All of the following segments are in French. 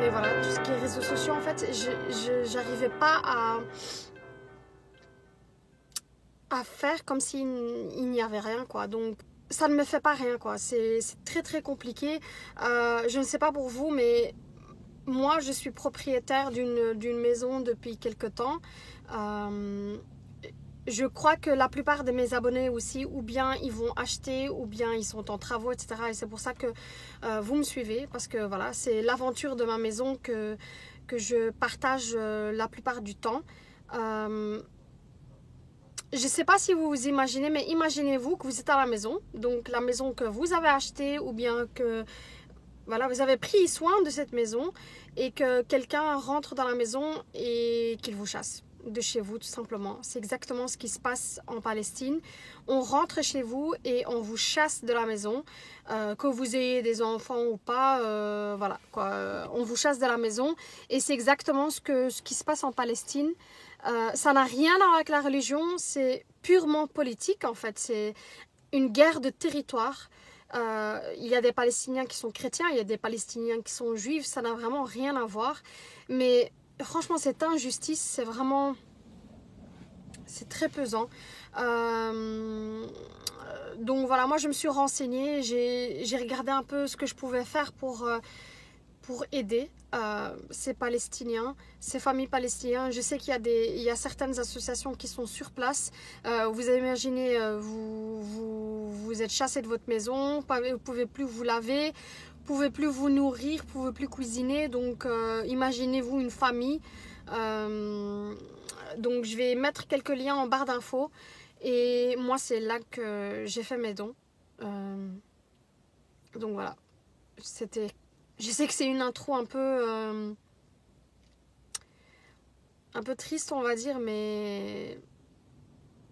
Mais voilà, tout ce qui est réseaux sociaux, en fait, j'arrivais pas à faire comme s'il n'y avait rien, quoi. Donc, ça ne me fait pas rien, quoi. C'est très, très compliqué. Je ne sais pas pour vous, mais moi, je suis propriétaire d'une maison depuis quelque temps. Je crois que la plupart de mes abonnés aussi, ou bien ils vont acheter, ou bien ils sont en travaux, etc. Et c'est pour ça que vous me suivez, parce que voilà, c'est l'aventure de ma maison que je partage la plupart du temps. Je ne sais pas si vous vous imaginez, mais imaginez-vous que vous êtes à la maison, donc la maison que vous avez achetée, ou bien que voilà, vous avez pris soin de cette maison, et que quelqu'un rentre dans la maison et qu'il vous chasse de chez vous, tout simplement. C'est exactement ce qui se passe en Palestine. On rentre chez vous et on vous chasse de la maison, que vous ayez des enfants ou pas, voilà, quoi. On vous chasse de la maison, et c'est exactement ce qui se passe en Palestine. Ça n'a rien à voir avec la religion, c'est purement politique, en fait. C'est une guerre de territoire. Il y a des Palestiniens qui sont chrétiens, il y a des Palestiniens qui sont juifs, ça n'a vraiment rien à voir. Mais franchement, cette injustice, c'est vraiment... c'est très pesant. Donc voilà, moi je me suis renseignée, j'ai regardé un peu ce que je pouvais faire pour aider ces Palestiniens, ces familles palestiniennes. Je sais qu'il y a certaines associations qui sont sur place. Vous imaginez, vous êtes chassé de votre maison, vous ne pouvez plus vous laver, vous ne pouvez plus vous nourrir, vous ne pouvez plus cuisiner. Donc imaginez-vous une famille. Donc je vais mettre quelques liens en barre d'infos. Et moi c'est là que j'ai fait mes dons. Donc voilà, c'était... Je sais que c'est une intro un peu triste, on va dire, mais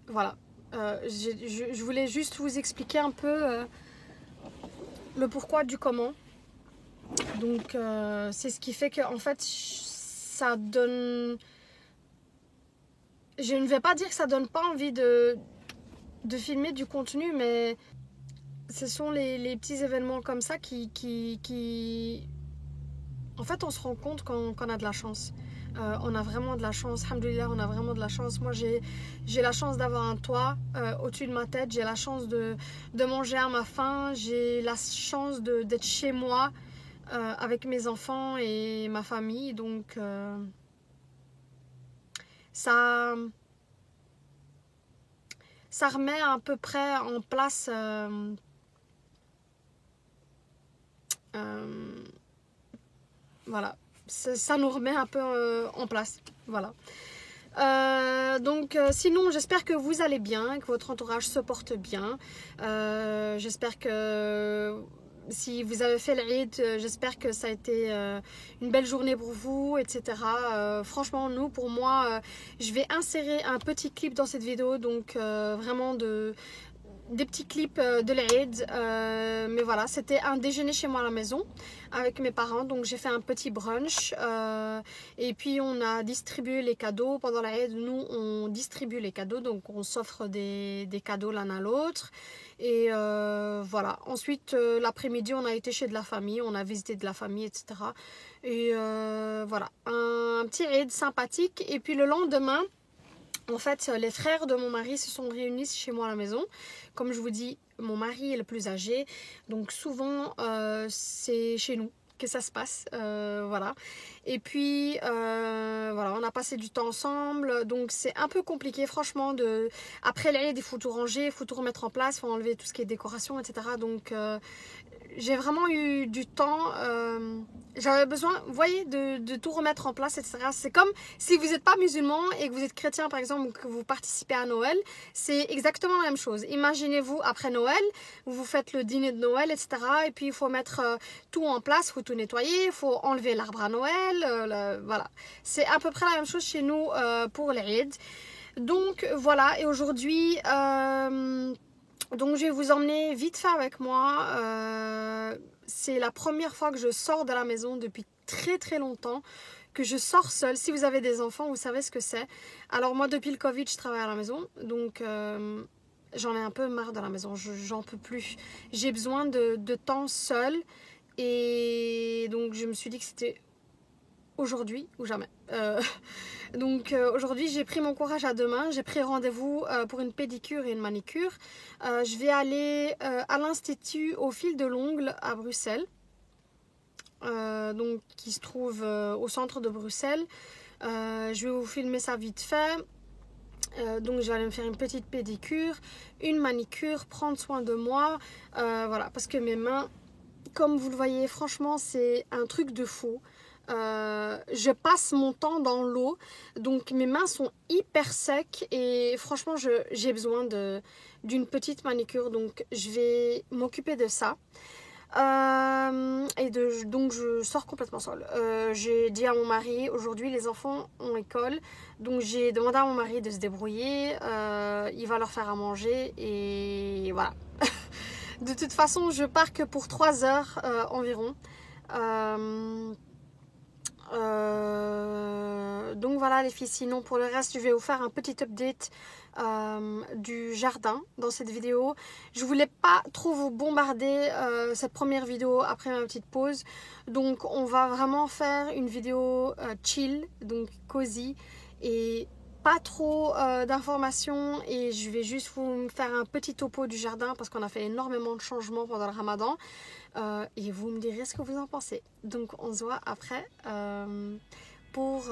voilà. Je voulais juste vous expliquer un peu le pourquoi du comment. Donc, c'est ce qui fait que, en fait, ça donne... Je ne vais pas dire que ça donne pas envie de filmer du contenu, mais... ce sont les petits événements comme ça qui... En fait, on se rend compte qu'on a de la chance. On a vraiment de la chance. Alhamdoulilah, on a vraiment de la chance. Moi, j'ai la chance d'avoir un toit au-dessus de ma tête. J'ai la chance de manger à ma faim. J'ai la chance d'être chez moi avec mes enfants et ma famille. Donc, ça remet à peu près en place... voilà, ça nous remet un peu en place. Voilà. Donc sinon j'espère que vous allez bien, que votre entourage se porte bien. J'espère que si vous avez fait l'Eid, j'espère que ça a été une belle journée pour vous, etc. Franchement, pour moi, je vais insérer un petit clip dans cette vidéo, donc vraiment des petits clips de l'Aïd, mais voilà, c'était un déjeuner chez moi à la maison avec mes parents, donc j'ai fait un petit brunch et puis on a distribué les cadeaux pendant l'Aïd. Nous on distribue les cadeaux, donc on s'offre des cadeaux l'un à l'autre et voilà. Ensuite l'après-midi on a été chez de la famille, on a visité de la famille, etc. Et voilà, un petit Aïd sympathique. Et puis le lendemain, en fait, les frères de mon mari se sont réunis chez moi à la maison. Comme je vous dis, mon mari est le plus âgé, donc souvent c'est chez nous que ça se passe, voilà. Et puis voilà, on a passé du temps ensemble, donc c'est un peu compliqué franchement. Après l'Aïd, il faut tout ranger, il faut tout remettre en place, il faut enlever tout ce qui est décoration, etc. Donc j'ai vraiment eu du temps, j'avais besoin, vous voyez, de tout remettre en place, etc. C'est comme si vous n'êtes pas musulman et que vous êtes chrétien par exemple, ou que vous participez à Noël, c'est exactement la même chose. Imaginez-vous après Noël, vous faites le dîner de Noël, etc. Et puis il faut mettre tout en place, il faut tout nettoyer, il faut enlever l'arbre à Noël, voilà. C'est à peu près la même chose chez nous pour l'Aïd. Donc voilà, et aujourd'hui... donc je vais vous emmener vite fait avec moi. C'est la première fois que je sors de la maison depuis très très longtemps, que je sors seule. Si vous avez des enfants, vous savez ce que c'est. Alors moi depuis le Covid, je travaille à la maison, donc j'en ai un peu marre de la maison, j'en peux plus. J'ai besoin de temps seul et donc je me suis dit que c'était aujourd'hui ou jamais. Donc aujourd'hui j'ai pris mon courage à deux mains, j'ai pris rendez-vous pour une pédicure et une manicure. Je vais aller à l'Institut au fil de l'ongle à Bruxelles, donc qui se trouve au centre de Bruxelles. Je vais vous filmer ça vite fait. Donc je vais aller me faire une petite pédicure, une manicure, prendre soin de moi, voilà, parce que mes mains, comme vous le voyez, franchement c'est un truc de fou. Je passe mon temps dans l'eau, donc mes mains sont hyper secs et franchement j'ai besoin d'une petite manicure, donc je vais m'occuper de ça. Donc je sors complètement seule. J'ai dit à mon mari, aujourd'hui les enfants ont école, donc j'ai demandé à mon mari de se débrouiller, il va leur faire à manger et voilà. De toute façon je pars que pour 3 heures environ. Donc voilà les filles, sinon pour le reste je vais vous faire un petit update du jardin dans cette vidéo. Je voulais pas trop vous bombarder cette première vidéo après ma petite pause, donc on va vraiment faire une vidéo chill, donc cosy et pas trop d'informations, et je vais juste vous faire un petit topo du jardin parce qu'on a fait énormément de changements pendant le ramadan et vous me direz ce que vous en pensez. Donc on se voit après pour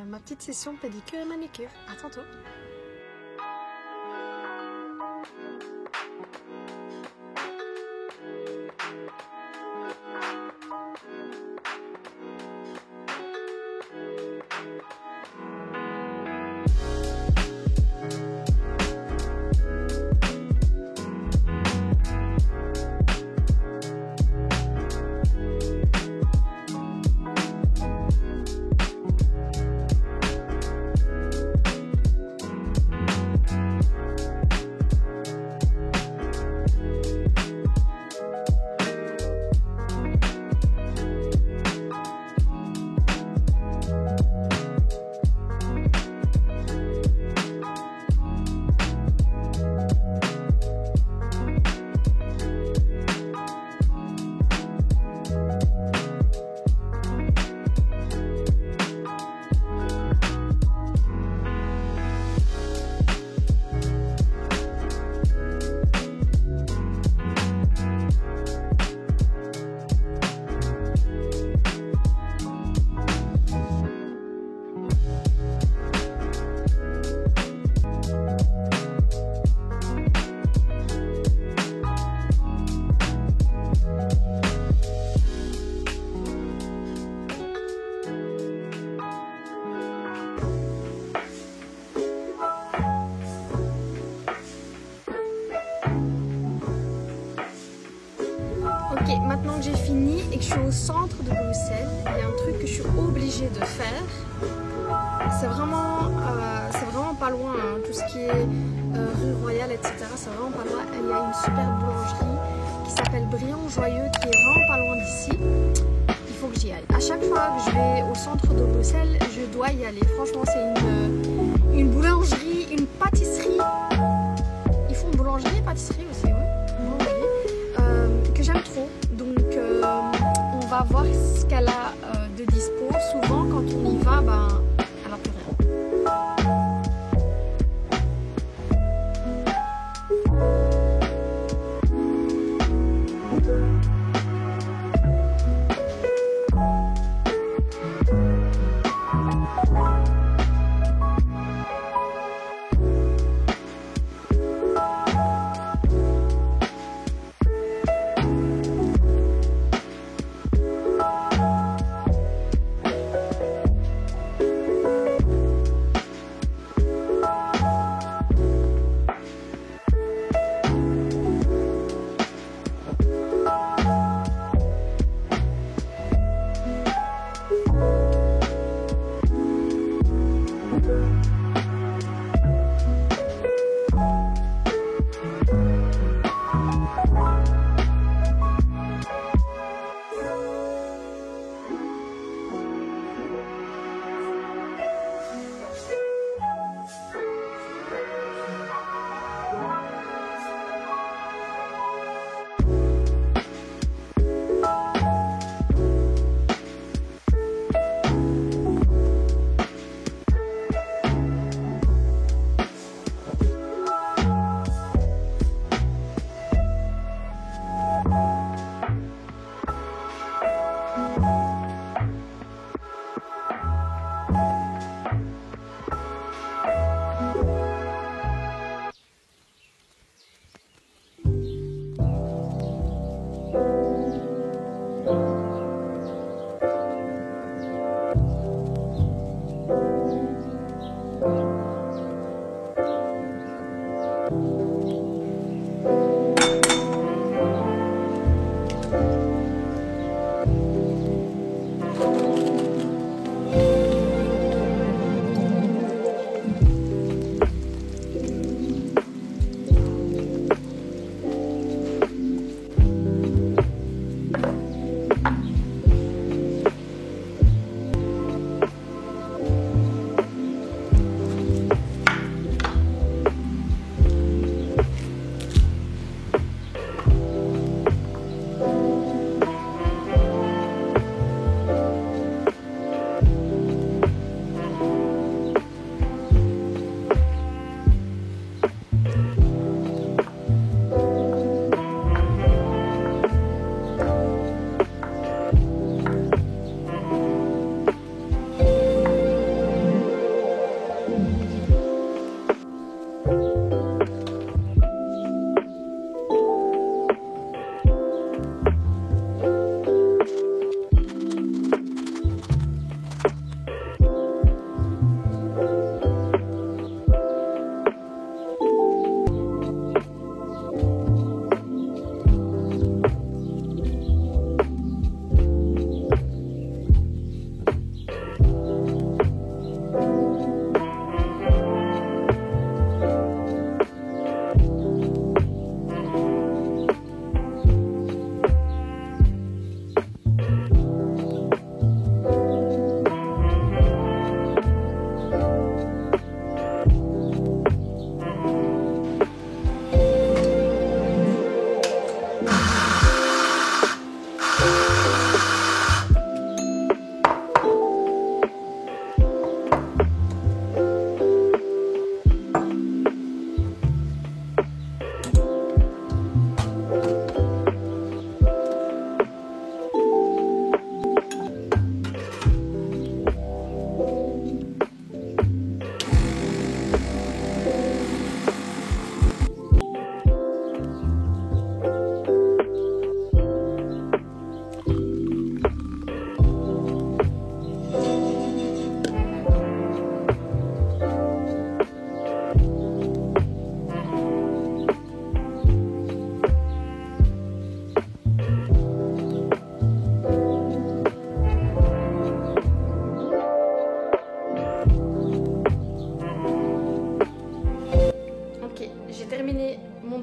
ma petite session pédicure et manicure. À tantôt. Ok, maintenant que j'ai fini et que je suis au centre de Bruxelles, il y a un truc que je suis obligée de faire. C'est vraiment pas loin, hein, tout ce qui est rue Royale, etc. C'est vraiment pas loin. Il y a une super boulangerie qui s'appelle Brillant Joyeux, qui est vraiment pas loin d'ici. Il faut que j'y aille. À chaque fois que je vais au centre de Bruxelles, je dois y aller. Franchement, c'est une boulangerie, une pâtisserie. Ils font boulangerie et pâtisserie aussi, ouais. Boulangerie, que j'aime trop. Donc, on va voir ce qu'elle a de dispo. Souvent, quand on y va, ben, elle n'a plus rien.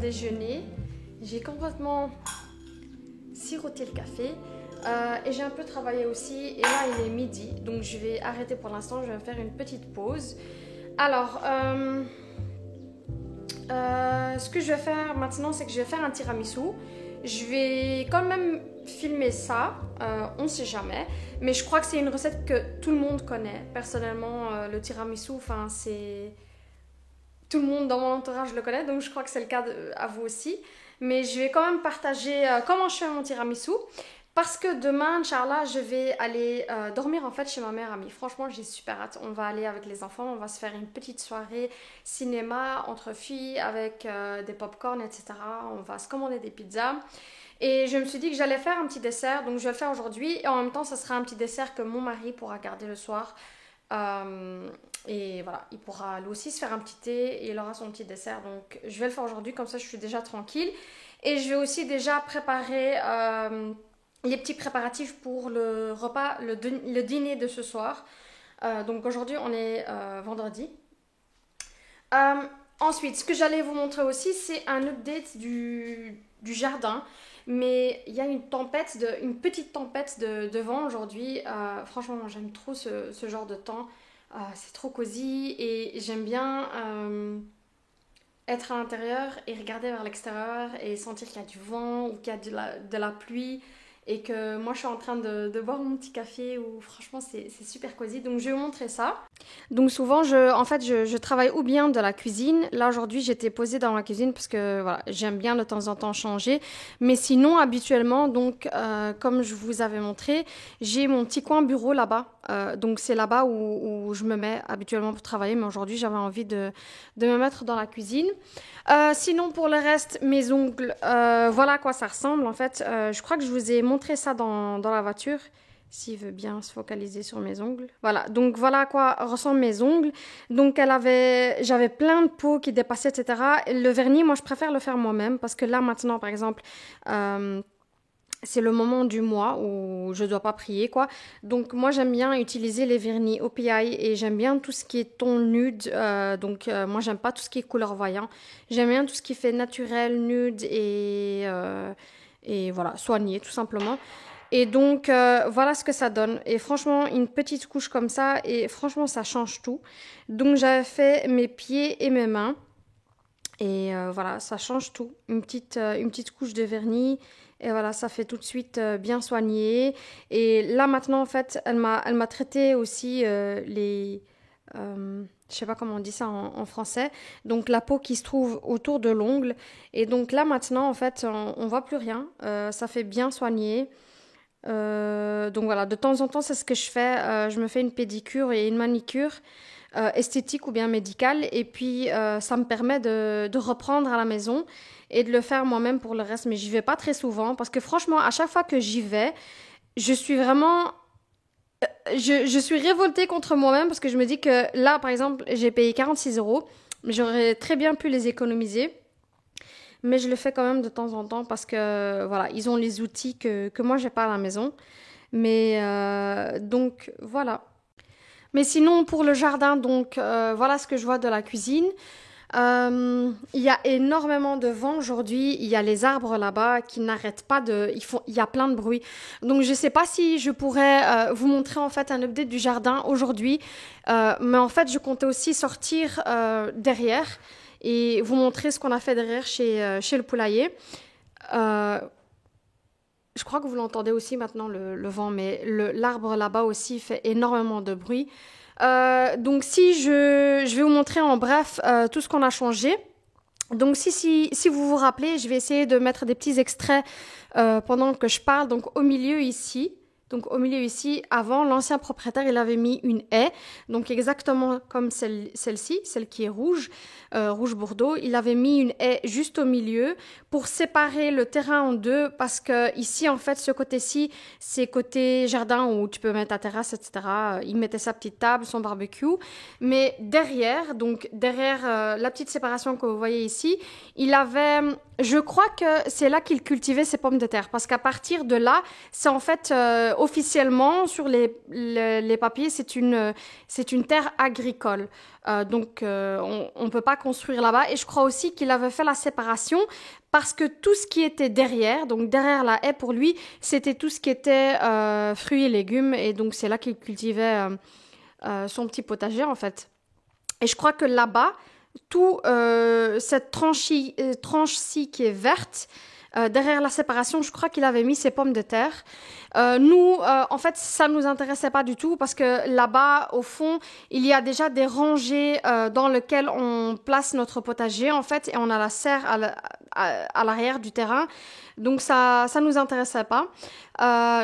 déjeuner. J'ai complètement siroté le café. Et j'ai un peu travaillé aussi. Et là, il est midi. Donc, je vais arrêter pour l'instant. Je vais faire une petite pause. Alors, ce que je vais faire maintenant, c'est que je vais faire un tiramisu. Je vais quand même filmer ça, on ne sait jamais. Mais je crois que c'est une recette que tout le monde connaît. Personnellement, le tiramisu, c'est... Tout le monde dans mon entourage le connaît, donc je crois que c'est le cas à vous aussi. Mais je vais quand même partager comment je fais mon tiramisu. Parce que demain, Inch'Allah, je vais aller dormir en fait chez ma meilleure amie. Franchement, j'ai super hâte. On va aller avec les enfants, on va se faire une petite soirée cinéma entre filles avec des pop-corn, etc. On va se commander des pizzas. Et je me suis dit que j'allais faire un petit dessert, donc je vais le faire aujourd'hui. Et en même temps, ça sera un petit dessert que mon mari pourra garder le soir. Et voilà, il pourra lui aussi se faire un petit thé et il aura son petit dessert. Donc je vais le faire aujourd'hui, comme ça je suis déjà tranquille. Et je vais aussi déjà préparer les petits préparatifs pour le repas, le dîner de ce soir. Donc aujourd'hui on est vendredi. Ensuite, ce que j'allais vous montrer aussi, c'est un update du jardin. Mais il y a une petite tempête de vent aujourd'hui. Franchement, moi, j'aime trop ce genre de temps. C'est trop cosy et j'aime bien être à l'intérieur et regarder vers l'extérieur et sentir qu'il y a du vent ou qu'il y a de la pluie. Et que moi je suis en train de boire mon petit café où franchement c'est super cosy. Donc je vais vous montrer ça. Donc souvent je travaille ou bien de la cuisine. Là aujourd'hui j'étais posée dans la cuisine parce que voilà, j'aime bien de temps en temps changer. Mais sinon habituellement donc comme je vous avais montré, j'ai mon petit coin bureau là-bas. Donc c'est là-bas où je me mets habituellement pour travailler. Mais aujourd'hui j'avais envie de me mettre dans la cuisine. Sinon pour le reste mes ongles, voilà à quoi ça ressemble en fait. Je crois que je vous ai montré ça dans la voiture, s'il veut bien se focaliser sur mes ongles. Voilà, donc voilà à quoi ressemblent mes ongles. Donc j'avais plein de peau qui dépassaient, etc. Et le vernis, moi je préfère le faire moi-même parce que là maintenant par exemple... c'est le moment du mois où je dois pas prier, quoi. Donc, moi, j'aime bien utiliser les vernis OPI et j'aime bien tout ce qui est ton nude. Moi, j'aime pas tout ce qui est couleur voyant. J'aime bien tout ce qui fait naturel, nude et voilà, soigné, tout simplement. Et donc, voilà ce que ça donne. Et franchement, une petite couche comme ça, et franchement, ça change tout. Donc, j'avais fait mes pieds et mes mains. Et voilà, ça change tout. Une petite couche de vernis. Et voilà, ça fait tout de suite bien soigné. Et là, maintenant, en fait, elle m'a traité aussi je sais pas comment on dit ça en français. Donc, la peau qui se trouve autour de l'ongle. Et donc, là, maintenant, en fait, on voit plus rien. Ça fait bien soigner. Donc, voilà, de temps en temps, c'est ce que je fais. Je me fais une pédicure et une manicure esthétique ou bien médicale. Et puis, ça me permet de reprendre à la maison et de le faire moi-même pour le reste. Mais j'y vais pas très souvent parce que franchement, à chaque fois que j'y vais, je suis vraiment... Je suis révoltée contre moi-même parce que je me dis que là, par exemple, j'ai payé 46 €, mais j'aurais très bien pu les économiser. Mais je le fais quand même de temps en temps parce que, voilà, ils ont les outils que moi, j'ai pas à la maison. Mais donc, voilà. Mais sinon, pour le jardin, donc, voilà ce que je vois de la cuisine. Il y a énormément de vent aujourd'hui. Il y a les arbres là-bas qui n'arrêtent pas il y a plein de bruit. Donc, je ne sais pas si je pourrais vous montrer en fait un update du jardin aujourd'hui. Mais en fait, je comptais aussi sortir derrière et vous montrer ce qu'on a fait derrière chez le poulailler. Je crois que vous l'entendez aussi maintenant, le vent, mais l'arbre là-bas aussi fait énormément de bruit. Donc si je vais vous montrer en bref tout ce qu'on a changé. Donc si vous vous rappelez, je vais essayer de mettre des petits extraits pendant que je parle. Donc au milieu ici, avant, l'ancien propriétaire, il avait mis une haie, donc exactement comme celle-ci, celle qui est rouge, rouge bordeaux. Il avait mis une haie juste au milieu pour séparer le terrain en deux, parce que ici, en fait, ce côté-ci, c'est côté jardin où tu peux mettre ta terrasse, etc. Il mettait sa petite table, son barbecue. Mais derrière, la petite séparation que vous voyez ici, il avait... Je crois que c'est là qu'il cultivait ses pommes de terre, parce qu'à partir de là, c'est en fait officiellement, sur les papiers, c'est une terre agricole. Donc, on ne peut pas construire là-bas. Et je crois aussi qu'il avait fait la séparation parce que tout ce qui était derrière, donc derrière la haie pour lui, c'était tout ce qui était fruits et légumes. Et donc, c'est là qu'il cultivait son petit potager, en fait. Et je crois que là-bas, tout cette tranche-ci qui est verte, derrière la séparation, je crois qu'il avait mis ses pommes de terre. Nous, en fait, ça ne nous intéressait pas du tout parce que là-bas, au fond, il y a déjà des rangées dans lesquelles on place notre potager, en fait, et on a la serre à l'arrière du terrain. Donc ça nous intéressait pas.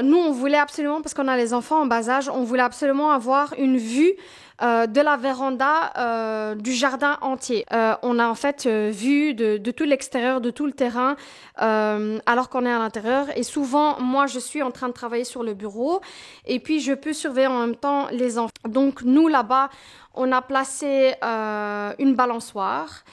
Nous, on voulait absolument, parce qu'on a les enfants en bas âge, on voulait absolument avoir une vue de la véranda du jardin entier. On a en fait vu de tout l'extérieur, de tout le terrain, alors qu'on est à l'intérieur. Et souvent, moi, je suis en train de travailler sur le bureau et puis je peux surveiller en même temps les enfants. Donc nous, là-bas, on a placé une balançoire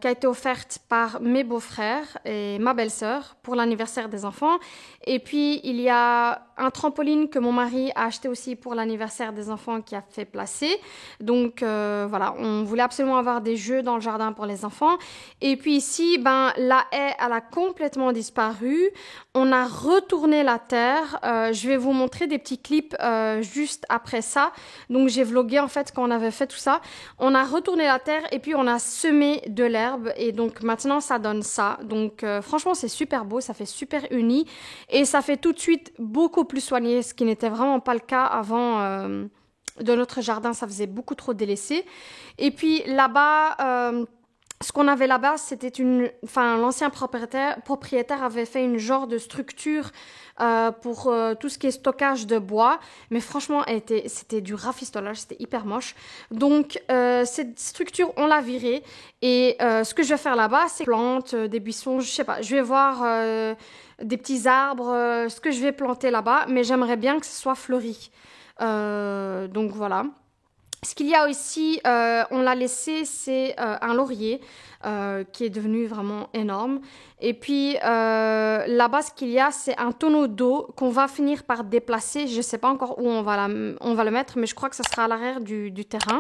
qui a été offerte par mes beaux-frères et ma belle-sœur pour l'anniversaire des enfants. Et puis, il y a un trampoline que mon mari a acheté aussi pour l'anniversaire des enfants qui a fait placer. Donc, voilà, on voulait absolument avoir des jeux dans le jardin pour les enfants. Et puis ici, la haie, elle a complètement disparu. On a retourné la terre. Je vais vous montrer des petits clips juste après ça. Donc, j'ai vlogué en fait quand on avait fait tout ça. On a retourné la terre et puis on a semé de l'herbe. Et donc, maintenant, ça donne ça. Donc, franchement, c'est super beau. Ça fait super uni. Et ça fait tout de suite beaucoup plus soigné, ce qui n'était vraiment pas le cas avant de notre jardin. Ça faisait beaucoup trop délaissé. Et puis là-bas, ce qu'on avait là-bas, c'était l'ancien propriétaire avait fait une genre de structure pour tout ce qui est stockage de bois. Mais franchement, c'était du rafistolage, c'était hyper moche. Donc, cette structure, on l'a virée. Et ce que je vais faire là-bas, c'est plantes, des buissons, je sais pas. Je vais voir des petits arbres, ce que je vais planter là-bas. Mais j'aimerais bien que ce soit fleuri. Donc, voilà. Ce qu'il y a aussi, on l'a laissé, c'est un laurier qui est devenu vraiment énorme. Et puis là-bas, ce qu'il y a, c'est un tonneau d'eau qu'on va finir par déplacer. Je ne sais pas encore où on va le mettre, mais je crois que ça sera à l'arrière du terrain.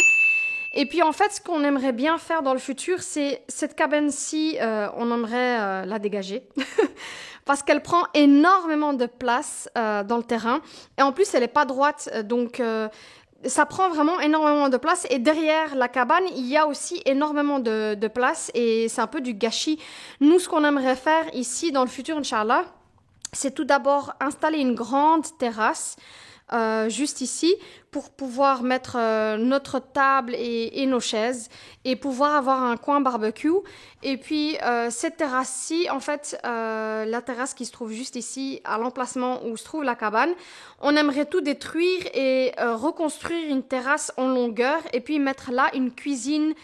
Et puis en fait, ce qu'on aimerait bien faire dans le futur, c'est cette cabane-ci, on aimerait la dégager. Parce qu'elle prend énormément de place dans le terrain. Et en plus, elle n'est pas droite, donc ça prend vraiment énormément de place. Et derrière la cabane, il y a aussi énormément de place. Et c'est un peu du gâchis. Nous, ce qu'on aimerait faire ici, dans le futur, Inch'Allah, c'est tout d'abord installer une grande terrasse juste ici pour pouvoir mettre notre table et nos chaises et pouvoir avoir un coin barbecue. Et puis cette terrasse-ci, en fait, la terrasse qui se trouve juste ici, à l'emplacement où se trouve la cabane, on aimerait tout détruire et reconstruire une terrasse en longueur et puis mettre là une cuisine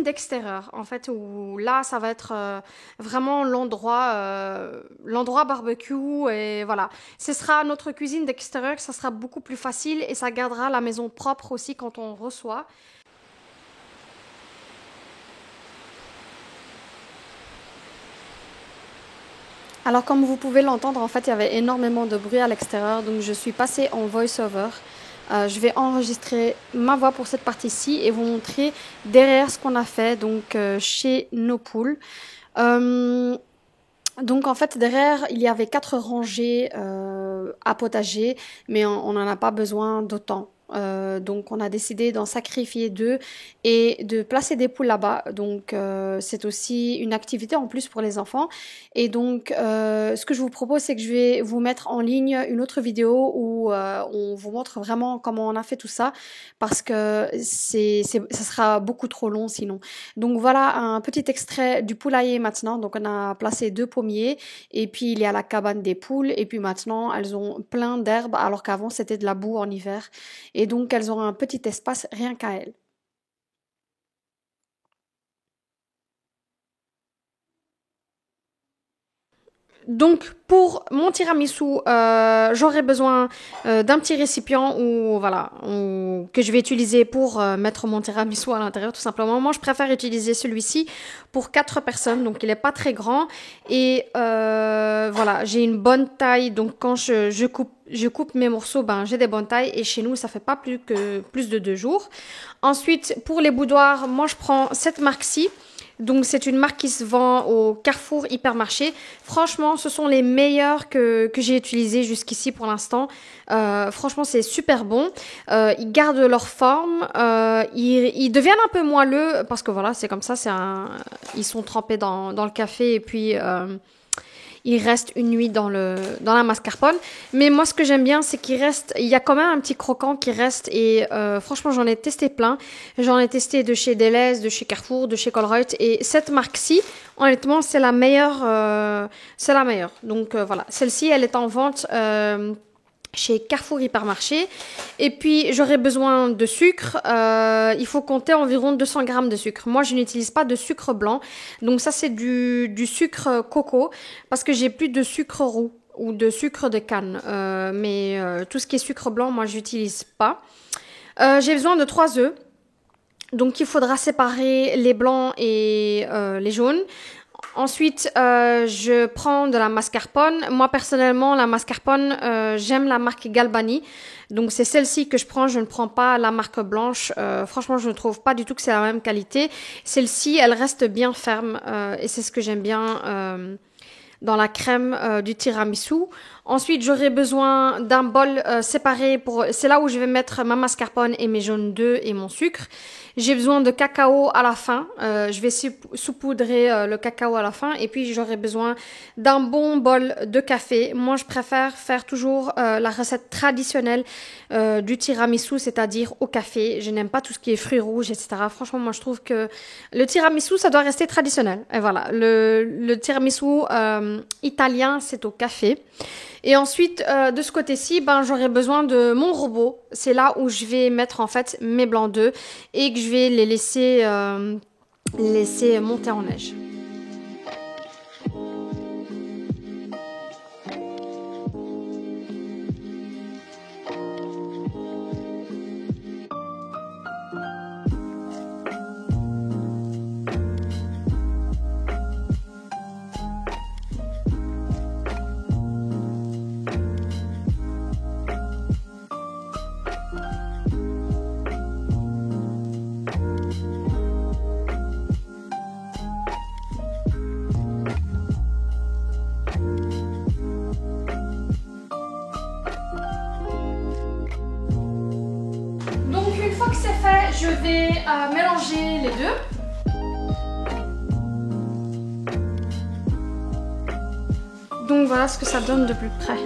d'extérieur, en fait, où là, ça va être vraiment l'endroit barbecue et voilà. Ce sera notre cuisine d'extérieur, ça sera beaucoup plus facile et ça gardera la maison propre aussi quand on reçoit. Alors comme vous pouvez l'entendre, en fait, il y avait énormément de bruit à l'extérieur, donc je suis passée en voice-over. Je vais enregistrer ma voix pour cette partie-ci et vous montrer derrière ce qu'on a fait donc chez nos poules. Donc en fait derrière il y avait 4 rangées à potager, mais on n'en a pas besoin d'autant. Donc on a décidé d'en sacrifier 2 et de placer des poules là-bas. Donc c'est aussi une activité en plus pour les enfants. Et donc ce que je vous propose, c'est que je vais vous mettre en ligne une autre vidéo où on vous montre vraiment comment on a fait tout ça, parce que ça sera beaucoup trop long sinon. Donc voilà un petit extrait du poulailler maintenant. Donc on a placé 2 pommiers et puis il y a la cabane des poules et puis maintenant elles ont plein d'herbes alors qu'avant c'était de la boue en hiver. Et donc, elles auront un petit espace rien qu'à elles. Donc, pour mon tiramisu, j'aurai besoin d'un petit récipient que je vais utiliser pour mettre mon tiramisu à l'intérieur, tout simplement. Moi, je préfère utiliser celui-ci pour 4 personnes, donc il n'est pas très grand. Et voilà, j'ai une bonne taille, donc quand je coupe je coupe mes morceaux, ben j'ai des bonnes tailles et chez nous ça fait pas plus de 2 jours. Ensuite pour les boudoirs, moi je prends cette marque-ci. Donc c'est une marque qui se vend au Carrefour Hypermarché. Franchement, ce sont les meilleurs que j'ai utilisés jusqu'ici pour l'instant. Franchement, c'est super bon. Ils gardent leur forme. Ils deviennent un peu moelleux parce que voilà, c'est comme ça. Ils sont trempés dans le café et puis il reste une nuit dans la mascarpone. Mais moi, ce que j'aime bien, c'est il y a quand même un petit croquant qui reste. Et franchement, j'en ai testé plein. J'en ai testé de chez Deleuze, de chez Carrefour, de chez Colruyt. Et cette marque-ci, honnêtement, c'est la meilleure. C'est la meilleure. Donc voilà, celle-ci, elle est en vente chez Carrefour Hypermarché. Et puis, j'aurais besoin de sucre. Il faut compter environ 200 grammes de sucre. Moi, je n'utilise pas de sucre blanc. Donc ça, c'est du sucre coco parce que j'ai plus de sucre roux ou de sucre de canne. Mais tout ce qui est sucre blanc, moi, j'utilise pas. J'ai besoin de 3 œufs. Donc, il faudra séparer les blancs et les jaunes. Ensuite, je prends de la mascarpone. Moi, personnellement, la mascarpone, j'aime la marque Galbani. Donc, c'est celle-ci que je prends. Je ne prends pas la marque blanche. Franchement, je ne trouve pas du tout que c'est la même qualité. Celle-ci, elle reste bien ferme et c'est ce que j'aime bien dans la crème du tiramisu. Ensuite, j'aurai besoin d'un bol séparé. C'est là où je vais mettre ma mascarpone et mes jaunes d'œufs et mon sucre. J'ai besoin de cacao à la fin. Je vais saupoudrer le cacao à la fin. Et puis, j'aurai besoin d'un bon bol de café. Moi, je préfère faire toujours la recette traditionnelle du tiramisu, c'est-à-dire au café. Je n'aime pas tout ce qui est fruits rouges, etc. Franchement, moi, je trouve que le tiramisu, ça doit rester traditionnel. Et voilà, le tiramisu italien, c'est au café. Et ensuite, de ce côté-ci, ben, j'aurai besoin de mon robot. C'est là où je vais mettre en fait mes blancs d'œufs et que je vais les laisser monter en neige. Une fois que c'est fait, je vais mélanger les deux. Donc voilà ce que ça donne de plus près.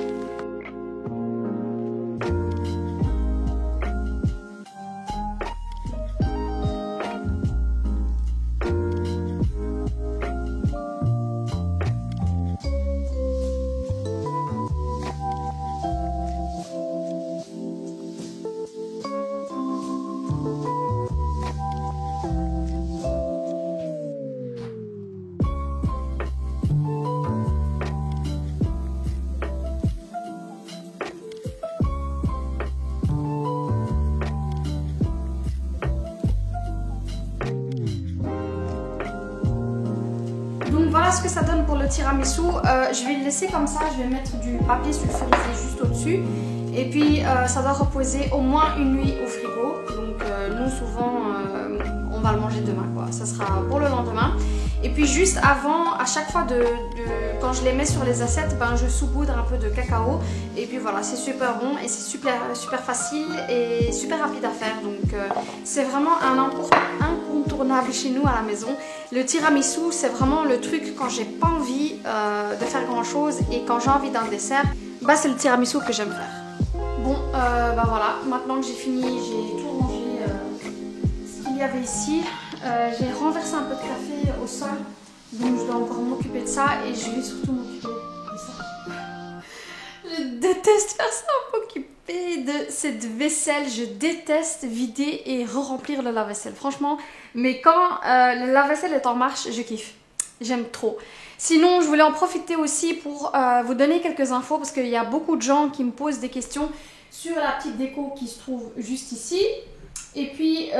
Donc voilà ce que ça donne pour le tiramisu. Je vais le laisser comme ça, je vais mettre du papier sulfurisé juste au-dessus. Et puis ça doit reposer au moins une nuit au frigo. Donc nous souvent on va le manger demain quoi. Ça sera pour le lendemain. Et puis juste avant, à chaque fois quand je les mets sur les assiettes, ben, je saupoudre un peu de cacao. Et puis voilà, c'est super bon et c'est super facile et super rapide à faire. Donc c'est vraiment un incontournable chez nous à la maison. Le tiramisu, c'est vraiment le truc quand j'ai pas envie de faire grand chose et quand j'ai envie d'un dessert, bah, c'est le tiramisu que j'aime faire. Bon, bah voilà, maintenant que j'ai fini, j'ai tout rangé ce qu'il y avait ici. J'ai renversé un peu de café au sol, donc je dois encore m'occuper de ça et je vais surtout m'occuper de ça. Je déteste faire ça, m'occuper de cette vaisselle. Je déteste vider et re-remplir le lave-vaisselle, franchement. Mais quand le lave-vaisselle est en marche, je kiffe. J'aime trop. Sinon, je voulais en profiter aussi pour vous donner quelques infos parce qu'il y a beaucoup de gens qui me posent des questions sur la petite déco qui se trouve juste ici. Et puis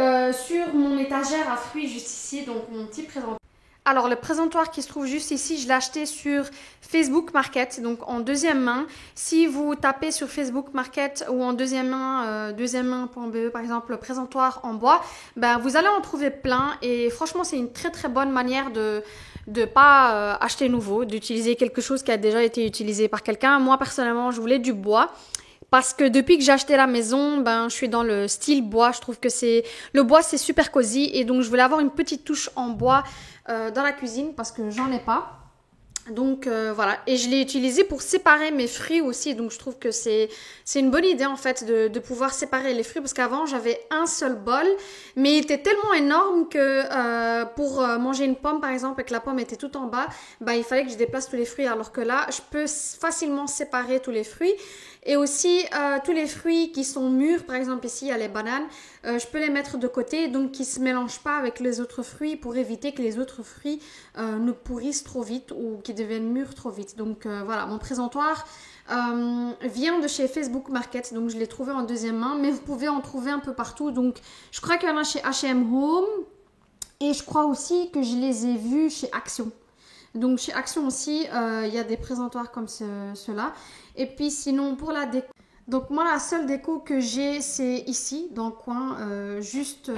sur mon étagère à fruits juste ici, donc mon petit présentateur. Alors, le présentoir qui se trouve juste ici, je l'ai acheté sur Facebook Market, donc en deuxième main. Si vous tapez sur Facebook Market ou en deuxième main.be, par exemple, le présentoir en bois, ben, vous allez en trouver plein. Et franchement, c'est une très très bonne manière de pas acheter nouveau, d'utiliser quelque chose qui a déjà été utilisé par quelqu'un. Moi, personnellement, je voulais du bois. Parce que depuis que j'ai acheté la maison, ben, je suis dans le style bois. Je trouve que le bois, c'est super cosy. Et donc, je voulais avoir une petite touche en bois dans la cuisine parce que j'en ai pas. Donc voilà, et je l'ai utilisé pour séparer mes fruits aussi, donc je trouve que c'est une bonne idée en fait de pouvoir séparer les fruits, parce qu'avant j'avais un seul bol, mais il était tellement énorme que pour manger une pomme par exemple et que la pomme était tout en bas, bah, il fallait que je déplace tous les fruits, alors que là je peux facilement séparer tous les fruits. Et aussi tous les fruits qui sont mûrs, par exemple ici il y a les bananes, je peux les mettre de côté, donc qui ne se mélangent pas avec les autres fruits pour éviter que les autres fruits ne pourrissent trop vite ou qui deviennent mûrs trop vite. Donc voilà, mon présentoir vient de chez Facebook Market, donc je l'ai trouvé en deuxième main, mais vous pouvez en trouver un peu partout. Donc je crois qu'il y en a chez H&M Home et je crois aussi que je les ai vus chez Action. Donc chez Action aussi, il y a des présentoirs comme ceux-là. Et puis sinon pour la déco, donc moi la seule déco que j'ai c'est ici dans le coin, juste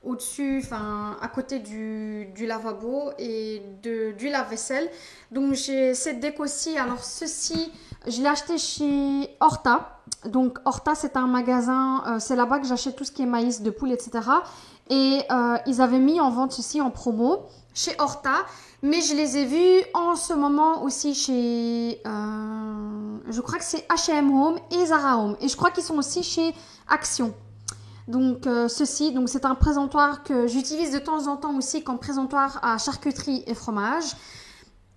au-dessus, enfin à côté du lavabo et du lave-vaisselle. Donc j'ai cette déco-ci. Alors ceci, je l'ai acheté chez Horta. Donc Horta c'est un magasin, c'est là-bas que j'achète tout ce qui est maïs de poule, etc. Et ils avaient mis en vente ceci en promo chez Horta. Mais je les ai vus en ce moment aussi chez, je crois que c'est H&M Home et Zara Home. Et je crois qu'ils sont aussi chez Action. Donc ceci, donc c'est un présentoir que j'utilise de temps en temps aussi comme présentoir à charcuterie et fromage.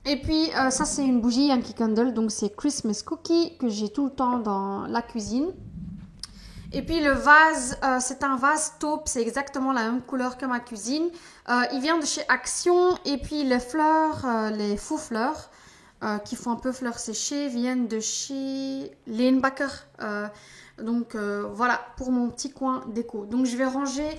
Et puis ça c'est une bougie Yankee Candle, donc c'est Christmas Cookie que j'ai tout le temps dans la cuisine. Et puis le vase, c'est un vase taupe, c'est exactement la même couleur que ma cuisine. Il vient de chez Action. Et puis les fleurs, les faux fleurs qui font un peu fleurs séchées viennent de chez Leenbakker. Donc voilà pour mon petit coin déco. Donc je vais ranger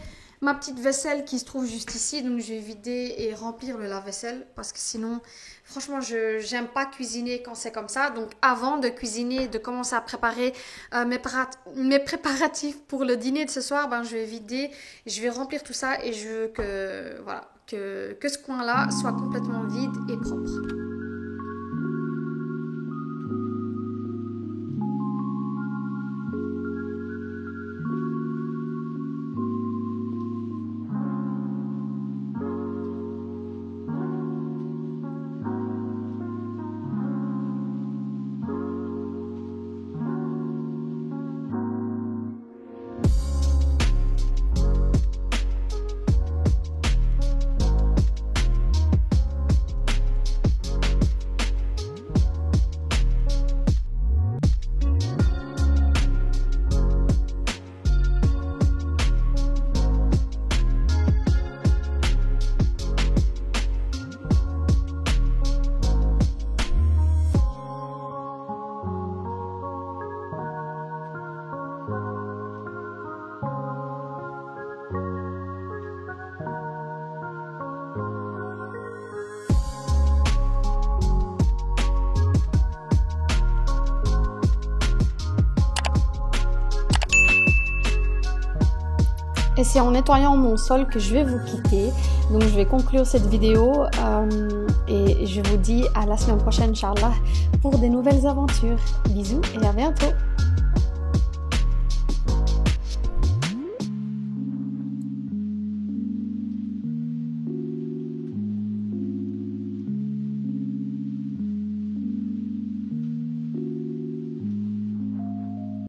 ma petite vaisselle qui se trouve juste ici. Donc je vais vider et remplir le lave-vaisselle parce que sinon, franchement, j'aime pas cuisiner quand c'est comme ça. Donc avant de cuisiner, de commencer à préparer mes préparatifs pour le dîner de ce soir, ben, je vais vider, je vais remplir tout ça et je veux que, voilà, que ce coin-là soit complètement vide et propre. Et c'est en nettoyant mon sol que je vais vous quitter. Donc je vais conclure cette vidéo et je vous dis à la semaine prochaine, Inch'Allah, pour des nouvelles aventures. Bisous et à bientôt.